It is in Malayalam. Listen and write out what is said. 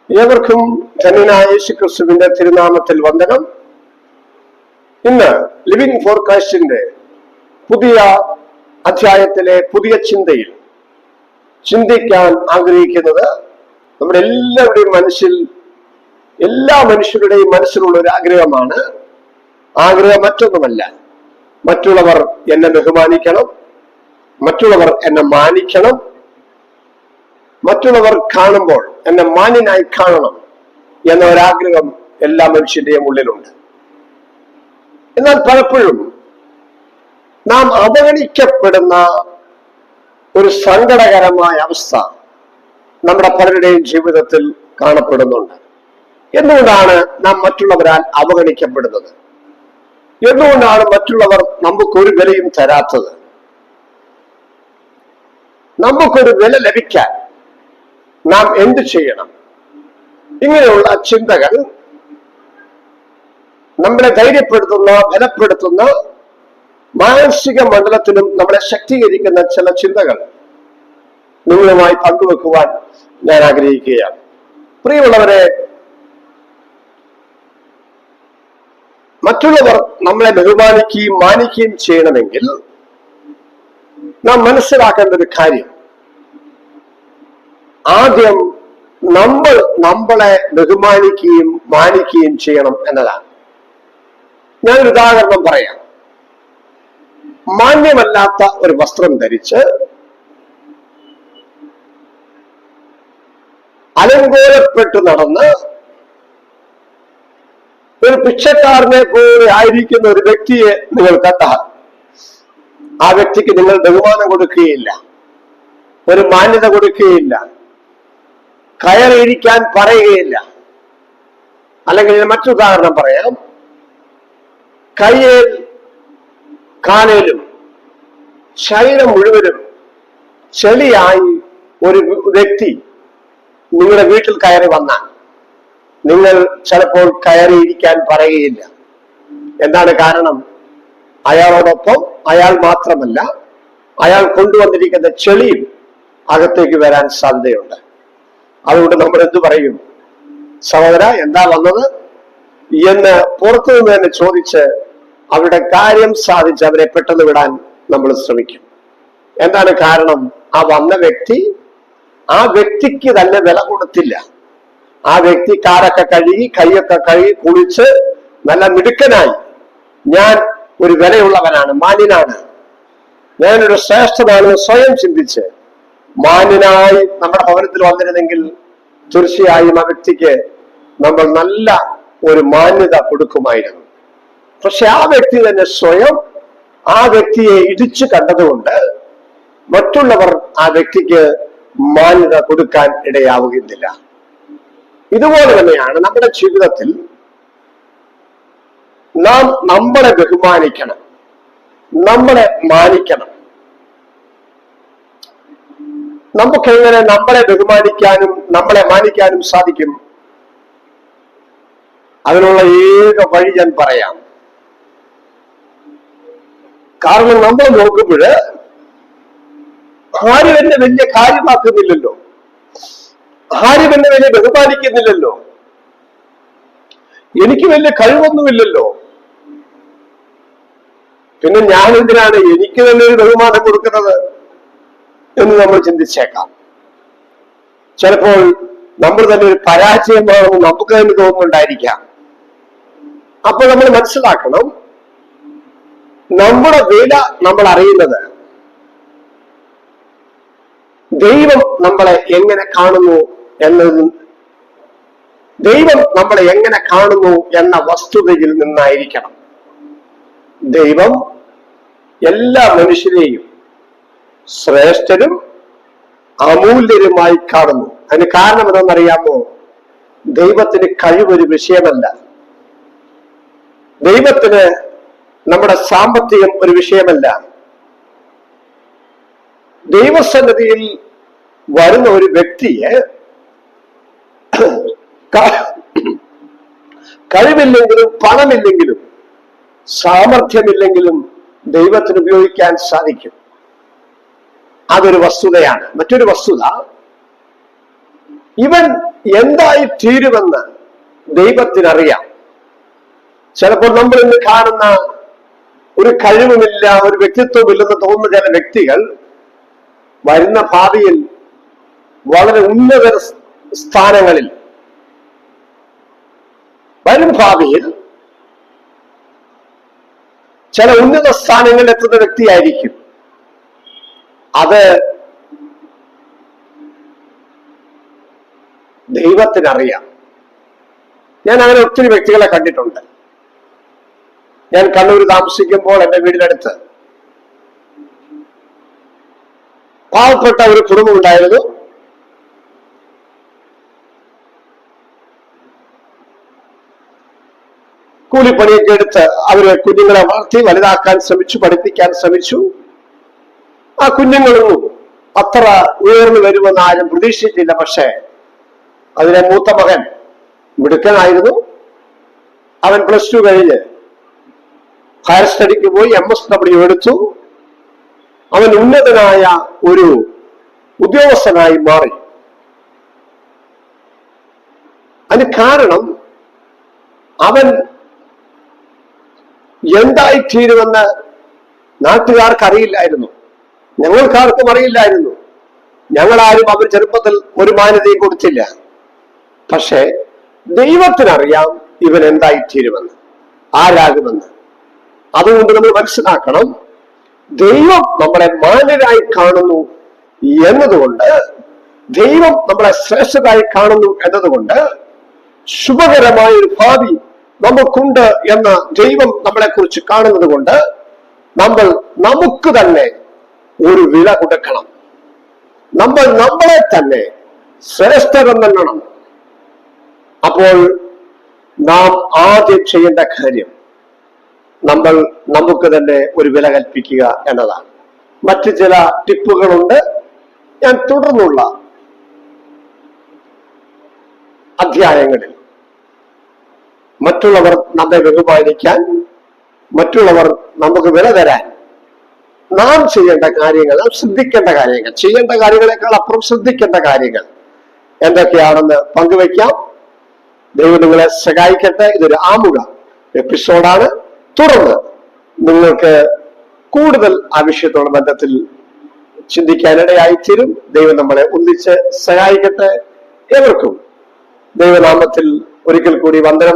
ഏവർക്കും ധന്യനായ യേശുക്രിസ്തുവിന്റെ തിരുനാമത്തിൽ വന്ദനം. ഇന്ന് ലിവിംഗ് ഫോർ ക്രൈസ്റ്റിന്റെ പുതിയ അധ്യായത്തിലെ പുതിയ ചിന്തയിൽ ചിന്തിക്കാൻ ആഗ്രഹിക്കുന്നത് നമ്മുടെ എല്ലാ മനുഷ്യരുടെയും മനസ്സിലുള്ള ഒരു ആഗ്രഹമാണ്. ആഗ്രഹം മറ്റൊന്നുമല്ല, മറ്റുള്ളവർ എന്നെ ബഹുമാനിക്കണം, മറ്റുള്ളവർ എന്നെ മാനിക്കണം, മറ്റുള്ളവർ കാണുമ്പോൾ എന്നെ മാന്യനായി കാണണം എന്ന ഒരാഗ്രഹം എല്ലാ മനുഷ്യന്റെയും ഉള്ളിലുണ്ട്. എന്നാൽ പലപ്പോഴും നാം അവഗണിക്കപ്പെടുന്ന ഒരു സങ്കടകരമായ അവസ്ഥ നമ്മുടെ പലരുടെയും ജീവിതത്തിൽ കാണപ്പെടുന്നുണ്ട്. എന്തുകൊണ്ടാണ് നാം മറ്റുള്ളവരാൽ അവഗണിക്കപ്പെടുന്നത്? എന്തുകൊണ്ടാണ് മറ്റുള്ളവർ നമുക്കൊരു വിലയും തരാത്തത്? നമുക്കൊരു വില ലഭിക്കാൻ നാം എന്ത് ചെയ്യണം? ഇങ്ങനെയുള്ള ചിന്തകൾ നമ്മളെ ധൈര്യപ്പെടുത്തുന്ന, ബലപ്പെടുത്തുന്ന, മാനസിക മണ്ഡലത്തിലും നമ്മളെ ശക്തീകരിക്കുന്ന ചില ചിന്തകൾ നിങ്ങളുമായി പങ്കുവെക്കുവാൻ ഞാൻ ആഗ്രഹിക്കുകയാണ്. പ്രിയമുള്ളവരെ, മറ്റുള്ളവർ നമ്മളെ ബഹുമാനിക്കുകയും മാനിക്കുകയും ചെയ്യണമെങ്കിൽ നാം മനസ്സിലാക്കേണ്ട ഒരു കാര്യം, ആദ്യം നമ്മൾ നമ്മളെ ബഹുമാനിക്കുകയും മാനിക്കുകയും ചെയ്യണം എന്നതാണ്. ഞാനൊരു ഉദാഹരണം പറയാം. മാന്യമല്ലാത്ത ഒരു വസ്ത്രം ധരിച്ച് അലങ്കോലപ്പെട്ടു നടന്ന് ഒരു ഭിക്ഷക്കാരനെ പോലെ ആയിരിക്കുന്ന ഒരു വ്യക്തിയെ നിങ്ങൾ കണ്ടാൽ ആ വ്യക്തിക്ക് നിങ്ങൾ ബഹുമാനം കൊടുക്കുകയില്ല, ഒരു മാന്യത കൊടുക്കുകയില്ല, കയറിയിരിക്കാൻ പറയുകയില്ല. അല്ലെങ്കിൽ മറ്റുദാഹരണം പറയാം, കയ്യിൽ കാലിലും ശരീരം മുഴുവനും ചെളിയായി ഒരു വ്യക്തി നിങ്ങളുടെ വീട്ടിൽ കയറി വന്നാൽ നിങ്ങൾ ചിലപ്പോൾ കയറിയിരിക്കാൻ പറയുകയില്ല. എന്താണ് കാരണം? അയാളോടൊപ്പം അയാൾ മാത്രമല്ല, അയാൾ കൊണ്ടുവന്നിരിക്കുന്ന ചെളിയും അകത്തേക്ക് വരാൻ സാധ്യതയുണ്ട്. അതുകൊണ്ട് നമ്മൾ എന്തു പറയും? സഹോദര, എന്താ വന്നത് എന്ന് പുറത്തു നിന്ന് തന്നെ ചോദിച്ച് അവരുടെ കാര്യം സാധിച്ച് അവരെ പെട്ടെന്ന് വിടാൻ നമ്മൾ ശ്രമിക്കും. എന്താണ് കാരണം? ആ വന്ന വ്യക്തി ആ വ്യക്തിക്ക് തന്നെ വില കൊടുത്തില്ല. ആ വ്യക്തി കാലൊക്കെ കഴുകി, കൈയൊക്കെ കഴുകി, കുളിച്ച് നല്ല മിടുക്കനായി, ഞാൻ ഒരു വിലയുള്ളവനാണ്, മാന്യനാണ്, ഞാനൊരു ശ്രേഷ്ഠനാണെന്ന് സ്വയം ചിന്തിച്ച് മാന്യനായി നമ്മുടെ ഭവനത്തിൽ വന്നിരുന്നെങ്കിൽ തീർച്ചയായും ആ വ്യക്തിക്ക് നമ്മൾ നല്ല ഒരു മാന്യത കൊടുക്കുമായിരുന്നു. പക്ഷെ ആ വ്യക്തി തന്നെ സ്വയം ആ വ്യക്തിയെ ഇടിച്ചു കണ്ടതുകൊണ്ട് മറ്റുള്ളവർ ആ വ്യക്തിക്ക് മാന്യത കൊടുക്കാൻ ഇടയാവുകയില്ല. ഇതുപോലെ തന്നെയാണ് നമ്മുടെ ജീവിതത്തിൽ നാം നമ്മളെ ബഹുമാനിക്കണം, നമ്മളെ മാനിക്കണം. നമുക്കെങ്ങനെ നമ്മളെ ബഹുമാനിക്കാനും നമ്മളെ മാനിക്കാനും സാധിക്കും? അതിനുള്ള ഏക വഴി ഞാൻ പറയാം. കാരണം നമ്മൾ നോക്കുമ്പോൾ ആരും എന്നെ വലിയ കാര്യമാക്കുന്നില്ലല്ലോ, ആരും എന്നെ വലിയ ബഹുമാനിക്കുന്നില്ലല്ലോ, എനിക്ക് വലിയ കഴിവൊന്നുമില്ലല്ലോ, പിന്നെ ഞാൻ എന്തിനാണ് എനിക്ക് തന്നെ ഒരു ബഹുമാനം കൊടുക്കുന്നത് എന്ന് നമ്മൾ ചിന്തിച്ചേക്കാം. ചിലപ്പോൾ നമ്മൾ തന്നെ ഒരു പരാജയമാണെന്ന് നമുക്ക് തന്നെ തോന്നുന്നുണ്ടായിരിക്കാം. അപ്പോൾ നമ്മൾ മനസ്സിലാക്കണം, നമ്മുടെ വില നമ്മൾ അറിയുന്നത് ദൈവം നമ്മളെ എങ്ങനെ കാണുന്നു എന്ന വസ്തുതയിൽ നിന്നായിരിക്കണം. ദൈവം എല്ലാ മനുഷ്യരെയും ശ്രേഷ്ഠരും അമൂല്യരുമായി കാണുന്നു. അതിന് കാരണം എന്താണെന്നറിയാമോ? ദൈവത്തിന് കഴിവൊരു വിഷയമല്ല, ദൈവത്തിന് നമ്മുടെ സാമ്പത്തികം ഒരു വിഷയമല്ല. ദൈവസന്നിധിയിൽ വരുന്ന ഒരു വ്യക്തിയെ കഴിവില്ലെങ്കിലും പണമില്ലെങ്കിലും സാമർഥ്യമില്ലെങ്കിലും ദൈവത്തിന് ഉപയോഗിക്കാൻ സാധിക്കും. അതൊരു വസ്തുതയാണ്. മറ്റൊരു വസ്തുത, ഇവൻ എന്തായി തീരുമെന്ന് ദൈവത്തിനറിയാം. ചിലപ്പോൾ നമ്മൾ ഇന്ന് കാണുന്ന ഒരു കഴിവുമില്ല, ഒരു വ്യക്തിത്വമില്ലെന്ന് തോന്നുന്ന ചില വ്യക്തികൾ വരുന്ന ഭാവിയിൽ വളരെ ഉന്നത സ്ഥാനങ്ങളിൽ, വരും ഭാവിയിൽ ചില ഉന്നത സ്ഥാനങ്ങളിൽ എത്തുന്ന വ്യക്തിയായിരിക്കും. അത് ദൈവത്തിനറിയാം. ഞാൻ അങ്ങനെ ഒത്തിരി വ്യക്തികളെ കണ്ടിട്ടുണ്ട്. ഞാൻ കണ്ണൂർ താമസിക്കുമ്പോൾ എന്റെ വീടിനടുത്ത് പാവപ്പെട്ട ഒരു കുടുംബം ഉണ്ടായിരുന്നു. കൂലിപ്പണിയൊക്കെ എടുത്ത് അവര് കുഞ്ഞുങ്ങളെ വളർത്തി വലുതാക്കാൻ ശ്രമിച്ചു, പഠിപ്പിക്കാൻ ശ്രമിച്ചു. ആ കുഞ്ഞുങ്ങളൊന്നും അത്ര ഉയർന്നു വരുമെന്ന് ആരും പ്രതീക്ഷിച്ചില്ല. പക്ഷേ അതിലെ മൂത്ത മകൻ മിടുക്കനായിരുന്നു. അവൻ +2 കഴിഞ്ഞ് ഹയർ സ്റ്റഡിക്ക് പോയി MSW എടുത്തു. അവൻ ഉന്നതനായ ഒരു ഉദ്യോഗസ്ഥനായി മാറി. അതിന് കാരണം അവൻ എന്തായിത്തീരുമെന്ന് നാട്ടുകാർക്ക് അറിയില്ലായിരുന്നു, ഞങ്ങൾക്കാർക്കും അറിയില്ലായിരുന്നു. ഞങ്ങളാരും അവർ ചെറുപ്പത്തിൽ ഒരു മാന്യതയും കൊടുത്തില്ല. പക്ഷെ ദൈവത്തിനറിയാം ഇവൻ എന്തായിത്തീരുമെന്ന്, ആരാകുമെന്ന്. അതുകൊണ്ട് നമ്മൾ മനസ്സിലാക്കണം, ദൈവം നമ്മളെ മാന്യരായി കാണുന്നു എന്നതുകൊണ്ട്, ദൈവം നമ്മളെ ശ്രേഷ്ഠരായി കാണുന്നു എന്നതുകൊണ്ട്, ശുഭകരമായ ഒരു ഭാവി നമുക്കുണ്ട് എന്ന് ദൈവം നമ്മളെ കുറിച്ച് കാണുന്നത് കൊണ്ട് നമ്മൾ നമുക്ക് തന്നെ ഒരു വില കൊടുക്കണം. നമ്മൾ നമ്മളെ തന്നെ ശ്രേഷ്ഠരെന്നെണ്ണണം. അപ്പോൾ നാം ആദ്യം ചെയ്യേണ്ട കാര്യം നമ്മൾ നമുക്ക് തന്നെ ഒരു വില കൽപ്പിക്കുക എന്നതാണ്. മറ്റു ചില ടിപ്പുകളുണ്ട്. ഞാൻ തുടർന്നുള്ള അധ്യായങ്ങളിൽ മറ്റുള്ളവർ നമ്മെ ബഹുമാനിക്കാൻ, മറ്റുള്ളവർ നമുക്ക് വില തരാൻ നാം ചെയ്യേണ്ട കാര്യങ്ങൾ, നാം ശ്രദ്ധിക്കേണ്ട കാര്യങ്ങൾ, ചെയ്യേണ്ട കാര്യങ്ങളെക്കാൾ അപ്പുറം ശ്രദ്ധിക്കേണ്ട കാര്യങ്ങൾ എന്തൊക്കെയാണെന്ന് പങ്കുവയ്ക്കാം. ദൈവം നിങ്ങളെ സഹായിക്കട്ടെ. ഇതൊരു ആമുഖ എപ്പിസോഡാണ്. തുടർന്ന് നിങ്ങൾക്ക് കൂടുതൽ ആ വിഷയത്തോട് ബന്ധത്തിൽ ചിന്തിക്കാനിടയായിത്തീരും. ദൈവം നമ്മളെ ഒന്നിച്ച് സഹായിക്കട്ടെ. ഏവർക്കും ദൈവനാമത്തിൽ ഒരിക്കൽ കൂടി വന്ദനം.